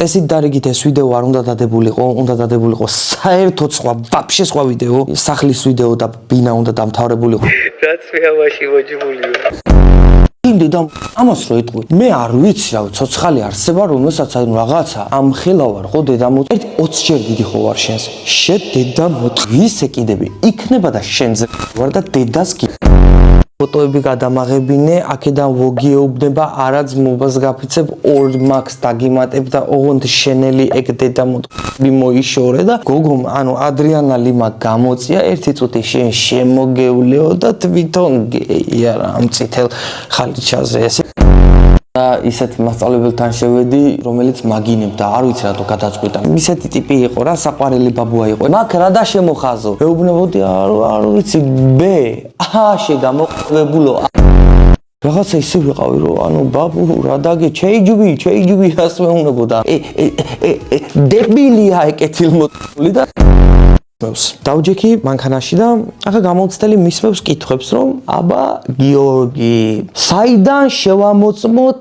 წესით დარიგით ეს ვიდეო არ უნდა დადებულიყო, უნდა დადებულიყო საერთოდ სხვა, ვაფშე სხვა ვიდეო, სახლის ვიდეო და ბინა უნდა დამთავრებულიყო. რაც მე ამაში მოჯმულია. იმდენ ამას რო იტყვი. მე არ ვიცი რა, ცოცხალი არსება, რომელსაც აი რაღაცა ამხელავარ ხო დედამოწ. 20 ჯერ დიდი ხო ვარ შენს. შენ დედამოწ. ისე კიდები იქნება და შენზე ვარ და დედას კი ფოტოები გადამაღებინე, აქედან ვოგიეუბნება, არა ძმობას გაფიცებ 2 მაქს დაგიმატებ და ოღონდ შენელი ეგ დედამოწ მოიშორე და გოგომ, ანუ ადრიანა ლიმა გამოწია, ერთი წუთი შენ შემოგევლეო და თვითონ გეი არა ამ წითელ ხალიჩაზე ესე და ისეთ მასწავლებელთან შევედი, რომელიც მაგინებდა, არ ვიცი რატო გადაწყვიტა. ისეთი ტიპი იყო რა, საყვარელი ბაბუა იყო. მაგ რა და შემოხაზო. მეუბნებოდი, არ ვიცი, შეგამოყებულო. რაღაცა ისე ვიყავი, რომ ანუ ბაბუ რა დაგე, ჩეიჯვი რას მეუნებოდა. დებილია ეკეთილმოწმული და დავჯექი მანქანაში და ახლა გამოცდელი მისმევს კითხვებს, რომ აბა გიორგი, საიდან შევამოწმოთ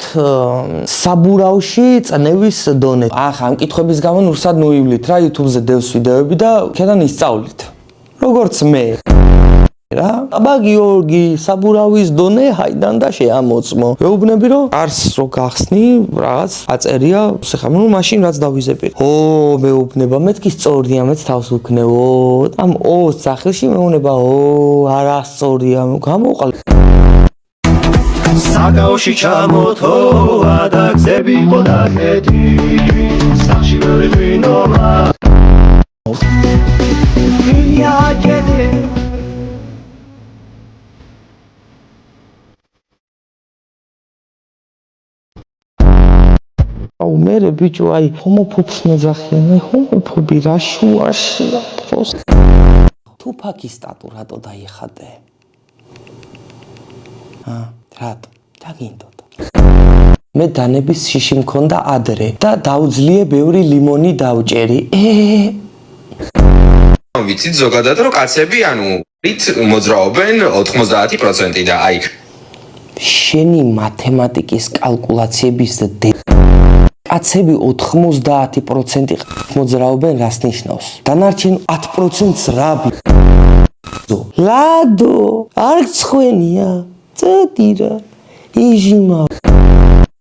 საბურავში წნევის დონე? ახლა ამ კითხვების გამო ნურსად ნუივლით რა YouTube-ზე დევს ვიდეოები და ქედან ისწავლით. როგორც მე. რა? აბა გიორგი, საბურავის დონე ჰაიდან და შეამოწმო. მეუბნები რომ არს რო გახსნი, რაღაც აწერია, ხა მაშინ რაც დავიზეპირ. მეუბნება, მეთქი სწორია, მეც თავს ვქნევო. ამ სახელში მეუბნება, არა სწორია, გამოყალ. საგაოში ჩამოთო, ადაგზები ყოდაკეთი, სახში ვერვინომა. მერე ბიჭო აი ჰომოფობს მეძახიან, ჰომოფობი რა შუაშია პროსტ. თუ ფაკისტატო რატო დაიხადე? რატო? დაგინდოდა. მე დანების შიში მქონდა ადრე და დაუძლიე ბევრი ლიმონი დავჭერი. ვიცით ზოგადად რომ კაცები ანუ რით მოძრაობენ 90% და აი შენი მათემატიკის კალკულაციების კაცები 90% მოძრაობენ რას ნიშნავს? დანარჩენ 10%-ს რაბი? ლადო, არ გცხვენია? წადირა. იჟიმა